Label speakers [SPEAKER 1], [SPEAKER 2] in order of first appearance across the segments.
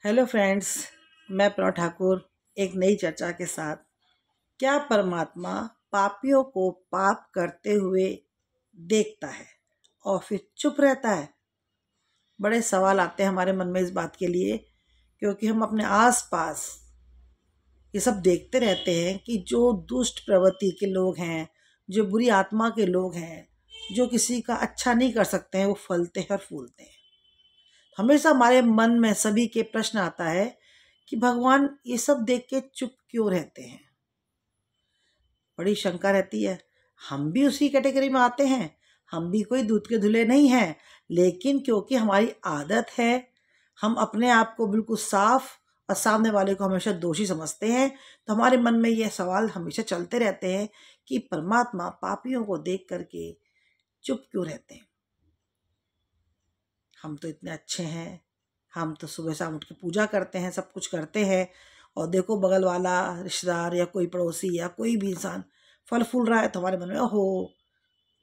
[SPEAKER 1] Hello friends, मैं प्रणव ठाकुर एक नई चर्चा के साथ। क्या परमात्मा पापियों को पाप करते हुए देखता है और फिर चुप रहता है? बड़े सवाल आते हैं हमारे मन में इस बात के लिए, क्योंकि हम अपने आसपास ये सब देखते रहते हैं कि जो दुष्ट प्रवृत्ति के लोग हैं, जो बुरी आत्मा के लोग हैं, जो किसी का अच्छा नहीं कर सकते हैं, वो फलते हैं और फूलते हैं। हमेशा हमारे मन में सभी के प्रश्न आता है कि भगवान ये सब देख के चुप क्यों रहते हैं। बड़ी शंका रहती है। हम भी उसी कैटेगरी में आते हैं, हम भी कोई दूध के धुले नहीं हैं, लेकिन क्योंकि हमारी आदत है, हम अपने आप को बिल्कुल साफ और सामने वाले को हमेशा दोषी समझते हैं, तो हमारे मन में ये सवाल हमेशा चलते रहते हैं कि परमात्मा पापियों को देख करके चुप क्यों रहते हैं। हम तो इतने अच्छे हैं, हम तो सुबह शाम उठ के पूजा करते हैं, सब कुछ करते हैं, और देखो बगल वाला रिश्तेदार या कोई पड़ोसी या कोई भी इंसान फल फूल रहा है तो हमारे मन में ओहो,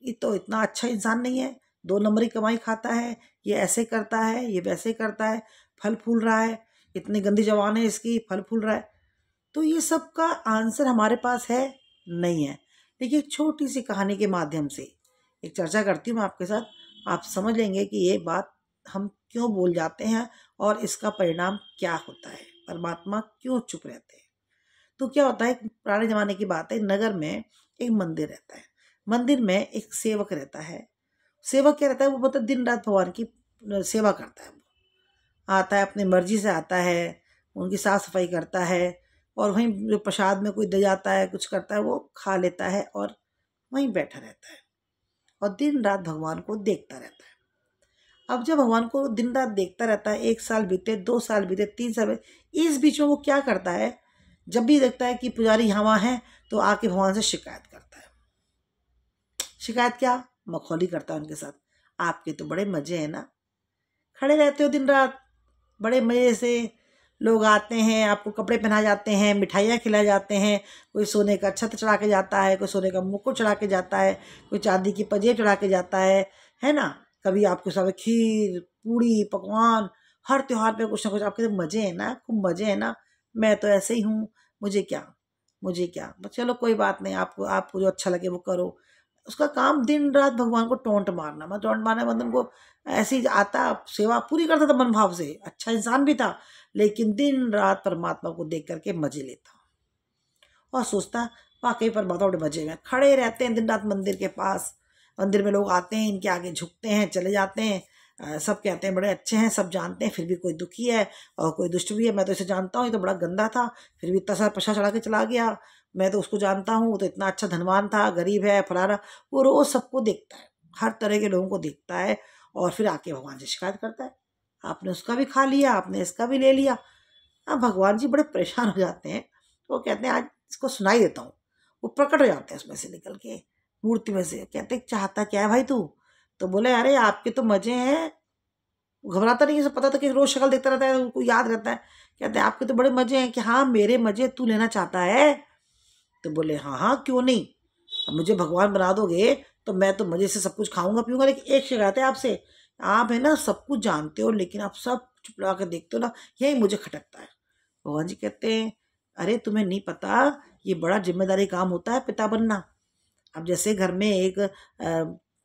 [SPEAKER 1] ये तो इतना अच्छा इंसान नहीं है, 2 नंबरी कमाई खाता है, ये ऐसे करता है, ये वैसे करता है, फल फूल रहा है, इतनी गंदी जवान है इसकी, फल फूल रहा है। तो ये सब का आंसर हमारे पास है नहीं है। देखिए, एक छोटी सी कहानी के माध्यम से एक चर्चा करती हूँ मैं आपके साथ, आप समझ लेंगे कि ये बात हम क्यों बोल जाते हैं और इसका परिणाम क्या होता है, परमात्मा क्यों चुप रहते हैं। तो क्या होता है, पुराने ज़माने की बात है, नगर में एक मंदिर रहता है। मंदिर में एक सेवक रहता है। सेवक क्या रहता है, वो मतलब दिन रात भगवान की सेवा करता है। वो आता है, अपनी मर्जी से आता है, उनकी साफ सफाई करता है, और वहीं जो प्रसाद में कोई दे जाता है, कुछ करता है, वो खा लेता है और वहीं बैठा रहता है और दिन रात भगवान को देखता रहता है। अब जब भगवान को दिन रात देखता रहता है, 1 साल बीते, 2 साल बीते, 3 साल बीते, इस बीच में वो क्या करता है, जब भी देखता है कि पुजारी यहाँ है तो आके भगवान से शिकायत करता है। शिकायत क्या, मखौली करता है उनके साथ। आपके तो बड़े मजे हैं ना, खड़े रहते हो दिन रात, बड़े मज़े से लोग आते हैं, आपको कपड़े पहना जाते हैं, मिठाइयाँ खिलाए जाते हैं, कोई सोने का छत चढ़ा के जाता है, कोई सोने का मुकुट चढ़ा के जाता है, कोई चांदी की पंजेब चढ़ा के जाता है ना। कभी आपके सामने खीर पूड़ी पकवान, हर त्योहार पे कुछ ना कुछ। आपके तो मज़े हैं ना, खूब मज़े हैं ना। मैं तो ऐसे ही हूँ, मुझे क्या बस, चलो कोई बात नहीं, आपको जो अच्छा लगे वो करो। उसका काम दिन रात भगवान को टोंट मारना। मैं टोंट मारने मतलब उनको ऐसे ही आता, सेवा पूरी करता था मन भाव से, अच्छा इंसान भी था, लेकिन दिन रात परमात्मा को देख करके मजे लेता और सोचता वाकई परमात्मा बड़े मजे में खड़े रहते हैं दिन रात मंदिर के पास। मंदिर में लोग आते हैं, इनके आगे झुकते हैं, चले जाते हैं, सब कहते हैं बड़े अच्छे हैं, सब जानते हैं, फिर भी कोई दुखी है और कोई दुष्ट भी है। मैं तो इसे जानता हूँ, ये तो बड़ा गंदा था, फिर भी इतना सारा पैसा चढ़ा के चला गया। मैं तो उसको जानता हूँ, वो तो इतना अच्छा धनवान था, गरीब है, फलाना। वो रोज सबको देखता है, हर तरह के लोगों को देखता है, और फिर आके भगवान से शिकायत करता है, आपने उसका भी खा लिया, आपने इसका भी ले लिया। अब भगवान जी बड़े परेशान हो जाते हैं। वो कहते हैं आज इसको सुनाई देता हूँ। वो प्रकट हो जाते हैं उसमें से निकल के, मूर्ति में से। कहते हैं चाहता क्या है भाई तू? तो बोले अरे आपके तो मजे हैं। घबराता नहीं है, सब पता था कि रोज शक्ल देखता रहता है, उनको याद रहता है। कहते हैं आपके तो बड़े मजे हैं। कि हाँ, मेरे मजे तू लेना चाहता है? तो बोले हाँ हाँ, क्यों नहीं, अब मुझे भगवान बना दोगे तो मैं तो मजे से सब कुछ खाऊंगा पीऊंगा। लेकिन एक शिकायत है आपसे, आप है ना सब कुछ जानते हो, लेकिन आप सब चुप लगा कर देखते हो ना, यही मुझे खटकता है। भगवान जी कहते हैं अरे तुम्हें नहीं पता, ये बड़ा जिम्मेदारी काम होता है पिता बनना। अब जैसे घर में एक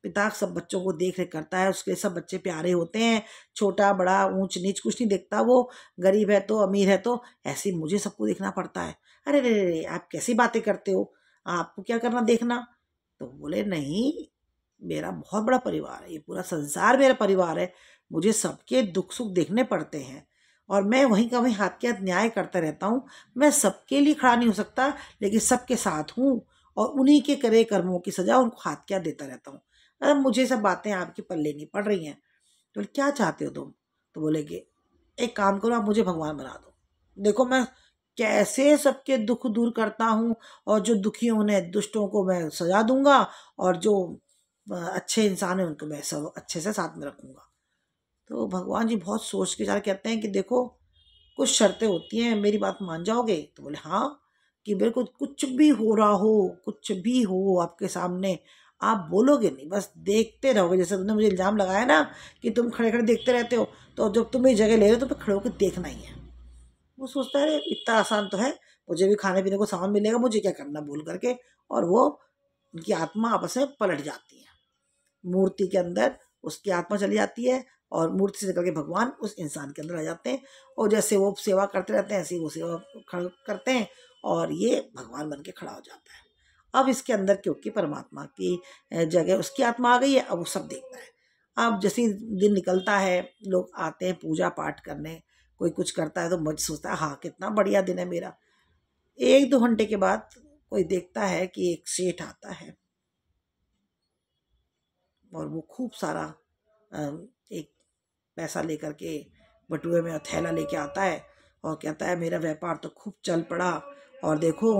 [SPEAKER 1] पिता सब बच्चों को देख रेख करता है, उसके सब बच्चे प्यारे होते हैं, छोटा बड़ा ऊंच नीच कुछ नहीं देखता, वो गरीब है तो अमीर है तो, ऐसे मुझे सबको देखना पड़ता है। अरे रे रे, आप कैसी बातें करते हो, आपको क्या करना देखना? तो बोले नहीं, मेरा बहुत बड़ा परिवार है, ये पूरा संसार मेरा परिवार है, मुझे सबके दुख सुख देखने पड़ते हैं, और मैं वहीं का वहीं हाथ के हाथ न्याय करता रहता हूँ। मैं सबके लिए खड़ा नहीं हो सकता, लेकिन सबके साथ हूँ, और उन्हीं के करे कर्मों की सजा उनको हाथ क्या देता रहता हूँ। अब मुझे सब बातें आपके पल्ले नहीं पड़ रही हैं। तो बोले क्या चाहते हो तुम? तो बोले कि एक काम करो, आप मुझे भगवान बना दो, देखो मैं कैसे सबके दुख दूर करता हूँ, और जो दुखी उन्हें दुष्टों को मैं सजा दूंगा, और जो अच्छे इंसान है उनको मैं सब अच्छे से साथ में रखूंगा। तो भगवान जी बहुत सोच के कहते हैं कि देखो कुछ शर्तें होती हैं, मेरी बात मान जाओगे? तो बोले हाँ, कि बिल्कुल कुछ भी हो रहा हो, कुछ भी हो आपके सामने, आप बोलोगे नहीं, बस देखते रहोगे। जैसे तुमने मुझे इल्ज़ाम लगाया ना कि तुम खड़े खड़े देखते रहते हो, तो जब तुम मेरी जगह ले रहे हो तो फिर खड़े होकर देखना ही है। वो सोचता है अरे इतना आसान तो है, मुझे भी खाने पीने को सामान मिलेगा, मुझे क्या करना बोल करके, और वो उनकी आत्मा आपस में पलट जाती है। मूर्ति के अंदर उसकी आत्मा चली जाती है और मूर्ति से निकल के भगवान उस इंसान के अंदर आ जाते हैं, और जैसे वो सेवा करते रहते हैं ऐसे ही वो सेवा करते हैं और ये भगवान बन के खड़ा हो जाता है। अब इसके अंदर क्योंकि परमात्मा की जगह उसकी आत्मा आ गई है, अब वो सब देखता है। अब जैसे दिन निकलता है, लोग आते हैं पूजा पाठ करने, कोई कुछ करता है तो मुझ सोचता है हाँ कितना बढ़िया दिन है मेरा। 1-2 घंटे के बाद कोई देखता है कि एक सेठ आता है और वो खूब सारा एक पैसा लेकर के बटुए में थैला लेके आता है और कहता है मेरा व्यापार तो खूब चल पड़ा, और देखो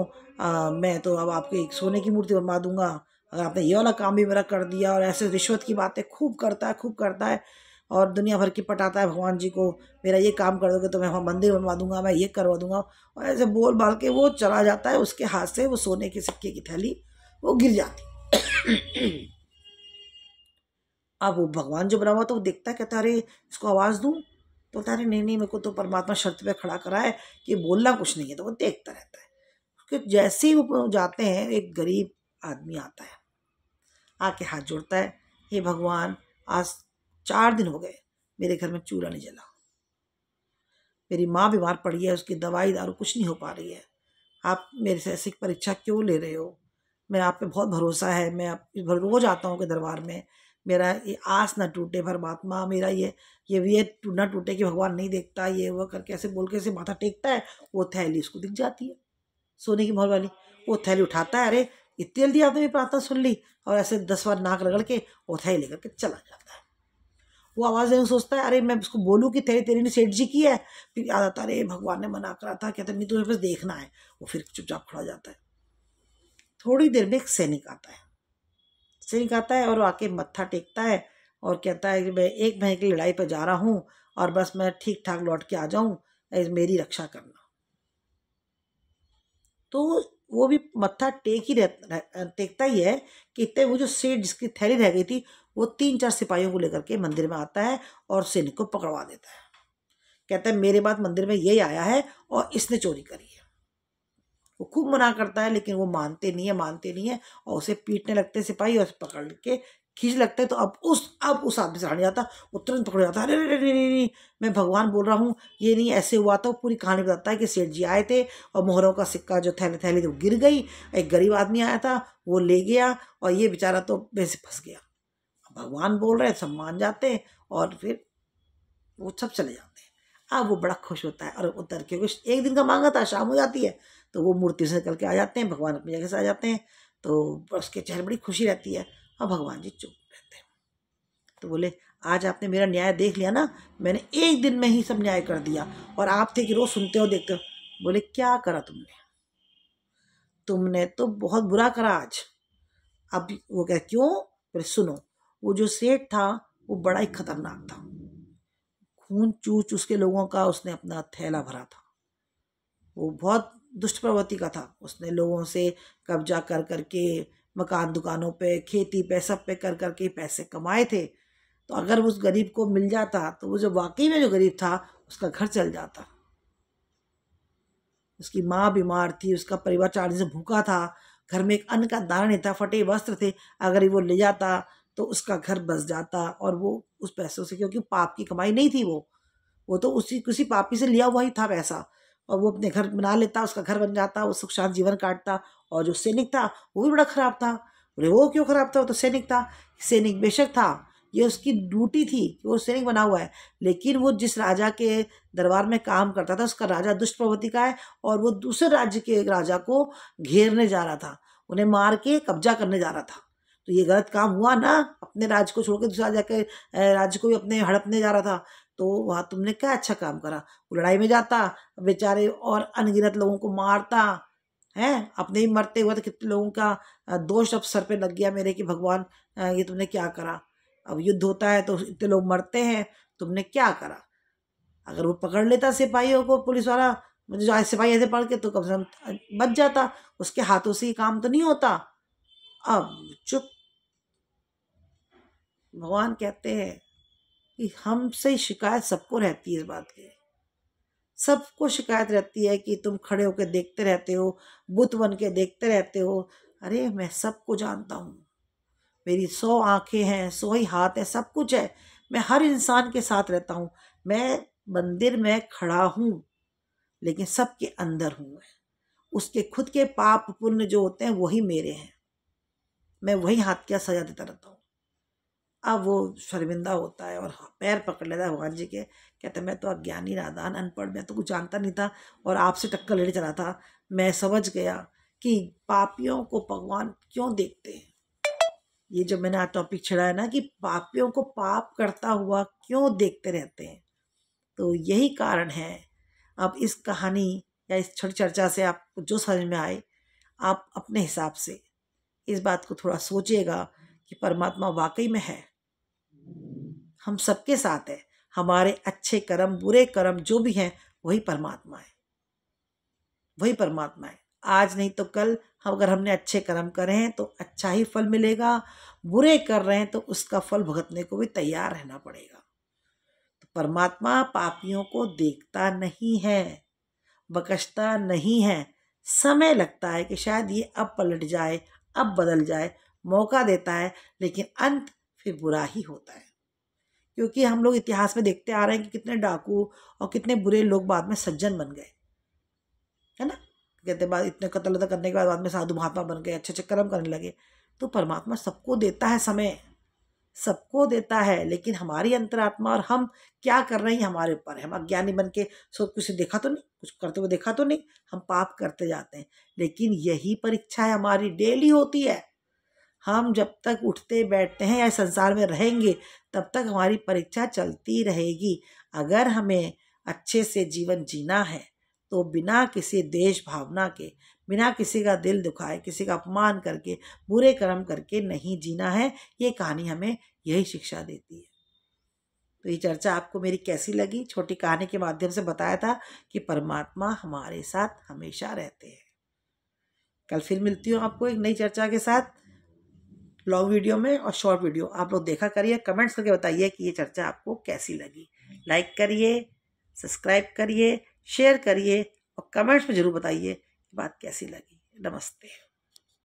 [SPEAKER 1] मैं तो अब आपको एक सोने की मूर्ति बनवा दूंगा अगर आपने ये वाला काम भी मेरा कर दिया। और ऐसे रिश्वत की बातें खूब करता है, खूब करता है, और दुनिया भर की पटाता है भगवान जी को, मेरा ये काम कर दोगे तो मैं वहाँ मंदिर बनवा दूंगा, मैं ये करवा दूंगा। और ऐसे बोल बाल के वो चला जाता है, उसके हाथ से वो सोने के सिक्के की थैली वो गिर जाती। अब वो भगवान जो बना हुआ तो वो देखता है, कहता है अरे इसको आवाज़ दूँ, तो बोलता है अरे नहीं नहीं, मेरे को तो परमात्मा शर्त पे खड़ा करा है कि बोलना कुछ नहीं है। तो वो देखता रहता है। क्योंकि जैसे ही वो जाते हैं एक गरीब आदमी आता है, आके हाथ जोड़ता है, हे भगवान आज 4 दिन हो गए मेरे घर में चूल्हा नहीं जला, मेरी माँ बीमार पड़ी है, उसकी दवाई दारू कुछ नहीं हो पा रही है, आप मेरे से ऐसी परीक्षा क्यों ले रहे हो? मैं आप पे बहुत भरोसा है, मैं आप रोज आता हूँ के दरबार में, मेरा ये आस ना टूटे परमात्मा, मेरा ये ना टूटे कि भगवान नहीं देखता, ये वो करके ऐसे बोल के ऐसे माथा टेकता है। वो थैली उसको दिख जाती है सोने की मोहर वाली, वो थैली उठाता है, अरे इतनी जल्दी आपने मेरी प्रार्थना सुन ली, और ऐसे 10 बार नाक रगड़ के वो थैली लेकर के चला जाता है। वो आवाज़ देने सोचता है अरे मैं उसको बोलूँ कि तेरी तेरी ने सेठ जी की है, फिर याद आता है अरे भगवान ने मना करा था, कहते नहीं तुम्हें बस देखना है। वो फिर चुपचाप खड़ा हो जाता है। थोड़ी देर में एक सैनिक आता है, सैनिक आता है और वो आके मत्था टेकता है और कहता है कि मैं 1 महीने की लड़ाई पर जा रहा हूँ और बस मैं ठीक ठाक लौट के आ जाऊँ, मेरी रक्षा करना। तो वो भी मत्था टेकता ही है कि इतने वो जो सेठ जिसकी थैली रह गई थी वो 3-4 सिपाहियों को लेकर के मंदिर में आता है और सैनिक को पकड़वा देता है। कहता है मेरे बाद मंदिर में यही आया है और इसने चोरी करी है। वो खूब मना करता है लेकिन वो मानते नहीं है, मानते नहीं है, और उसे पीटने लगते हैं सिपाही और पकड़ के खींच लगते हैं। तो अब उस आदमी से हट जाता, वो तुरंत पकड़ जाता है, अरे अरे अरे नहीं, मैं भगवान बोल रहा हूँ, ये नहीं ऐसे हुआ था। वो पूरी कहानी बताता है कि सेठ जी आए थे और मोहरों का सिक्का जो थैली थैली थी वो गिर गई, एक गरीब आदमी आया था वो ले गया और ये बेचारा तो वैसे फंस गया। भगवान बोल रहे हैं, सब मान जाते हैं और फिर वो सब चले जाते हैं। अब वो बड़ा खुश होता है और उतर के कुछ 1 दिन का मांगा था, शाम हो जाती है तो वो मूर्ति से निकल के आ जाते हैं, भगवान अपनी जगह से आ जाते हैं। तो उसके चेहरे बड़ी खुशी रहती है और भगवान जी चुप रहते हैं। तो बोले आज आपने मेरा न्याय देख लिया ना, मैंने 1 दिन में ही सब न्याय कर दिया, और आप थे कि रोज सुनते हो देखते हो। बोले क्या करा तुमने? तुमने तो बहुत बुरा करा आज। अब वो कह क्यों? बोले सुनो, वो जो सेठ था वो बड़ा ही खतरनाक था, खून चूस उसके लोगों का उसने अपना थैला भरा था। वो बहुत दुष्ट प्रवृत्ति का था, उसने लोगों से कब्जा कर करके मकान दुकानों पे खेती पे सब पे कर करके पैसे कमाए थे। तो अगर उस गरीब को मिल जाता तो वो जो वाकई में जो गरीब था उसका घर चल जाता। उसकी माँ बीमार थी, उसका परिवार 4 दिन से भूखा था, घर में एक अन्न का दाना नहीं था, फटे वस्त्र थे, अगर वो ले जाता तो उसका घर बस जाता। और वो उस पैसों से, क्योंकि पाप की कमाई नहीं थी, वो तो उसी किसी पापी से लिया हुआ ही था पैसा, और वो अपने घर बना लेता, उसका घर बन जाता, वो सुख शांत जीवन काटता। और जो सैनिक था वो भी बड़ा खराब था। बोले वो क्यों खराब था? वो तो सैनिक था। सैनिक बेशक था, ये उसकी ड्यूटी थी कि वो सैनिक बना हुआ है, लेकिन वो जिस राजा के दरबार में काम करता था उसका राजा दुष्ट प्रवृत्ति का है, और वो दूसरे राज्य के राजा को घेरने जा रहा था, उन्हें मार के कब्जा करने जा रहा था। तो ये गलत काम हुआ ना, अपने राज्य को छोड़ के दूसरे राज्य के राज्य को भी अपने हड़पने जा रहा था। तो वहाँ तुमने क्या अच्छा काम करा? वो लड़ाई में जाता बेचारे और अनगिनत लोगों को मारता है, अपने ही मरते हुए तो कितने लोगों का दोष अब सर पे लग गया मेरे कि भगवान ये तुमने क्या करा? अब युद्ध होता है तो इतने लोग मरते हैं, तुमने क्या करा? अगर वो पकड़ लेता सिपाहियों को, पुलिस वाला मुझे जो सिपाही ऐसे पकड़ के, तो कम से कम बच जाता, उसके हाथों से ये काम तो नहीं होता। अब चुप। भगवान कहते हैं कि हमसे शिकायत सबको रहती है इस बात की, सबको शिकायत रहती है कि तुम खड़े होकर देखते रहते हो, बुत बन के देखते रहते हो। अरे मैं सबको जानता हूँ, मेरी 100 आंखें हैं, 100 ही हाथ है, सब कुछ है। मैं हर इंसान के साथ रहता हूँ। मैं मंदिर में खड़ा हूँ लेकिन सबके अंदर हूँ मैं। उसके खुद के पाप पुण्य जो होते हैं वही मेरे हैं, मैं वही हाथ क्या सजा देता रहता हूँ। अब वो शर्मिंदा होता है और पैर पकड़ लेता है भगवान जी के, कहते मैं तो अज्ञानी नादान अनपढ़, मैं तो कुछ जानता नहीं था और आपसे टक्कर लेने चला था। मैं समझ गया कि पापियों को भगवान क्यों देखते हैं। ये जो मैंने आज टॉपिक छेड़ा है ना कि पापियों को पाप करता हुआ क्यों देखते रहते हैं, तो यही कारण है। अब इस कहानी या इस छोटी चर्चा से आपको जो समझ में आए, आप अपने हिसाब से इस बात को थोड़ा सोचिएगा कि परमात्मा वाकई में है, हम सबके साथ है। हमारे अच्छे कर्म बुरे कर्म जो भी हैं वही परमात्मा है, वही परमात्मा है। आज नहीं तो कल अगर हमने अच्छे कर्म करे हैं तो अच्छा ही फल मिलेगा, बुरे कर रहे हैं तो उसका फल भुगतने को भी तैयार रहना पड़ेगा। तो परमात्मा पापियों को देखता नहीं है, बख्शता नहीं है। समय लगता है कि शायद ये अब पलट जाए, अब बदल जाए, मौका देता है, लेकिन अंत फिर बुरा ही होता है। क्योंकि हम लोग इतिहास में देखते आ रहे हैं कि कितने डाकू और कितने बुरे लोग बाद में सज्जन बन गए, है ना। कहते बाद इतने कत्ल करने के बाद में साधु महात्मा बन गए, अच्छे अच्छे कर्म करने लगे। तो परमात्मा सबको देता है समय, सबको देता है, लेकिन हमारी अंतरात्मा और हम क्या कर रहे हैं हमारे ऊपर है। हम अज्ञानी बन के सब कुछ देखा तो नहीं, कुछ करते हुए देखा तो नहीं, हम पाप करते जाते हैं। लेकिन यही परीक्षा है हमारी, डेली होती है। हम जब तक उठते बैठते हैं या संसार में रहेंगे तब तक हमारी परीक्षा चलती रहेगी। अगर हमें अच्छे से जीवन जीना है तो बिना किसी देश भावना के, बिना किसी का दिल दुखाए, किसी का अपमान करके, बुरे कर्म करके नहीं जीना है। ये कहानी हमें यही शिक्षा देती है। तो ये चर्चा आपको मेरी कैसी लगी? छोटी कहानी के माध्यम से बताया था कि परमात्मा हमारे साथ हमेशा रहते हैं। कल फिर मिलती हूँ आपको एक नई चर्चा के साथ, लॉन्ग वीडियो में और शॉर्ट वीडियो। आप लोग देखा करिए, कमेंट्स करके बताइए कि ये चर्चा आपको कैसी लगी। लाइक करिए, सब्सक्राइब करिए, शेयर करिए और कमेंट्स में ज़रूर बताइए कि बात कैसी लगी। नमस्ते।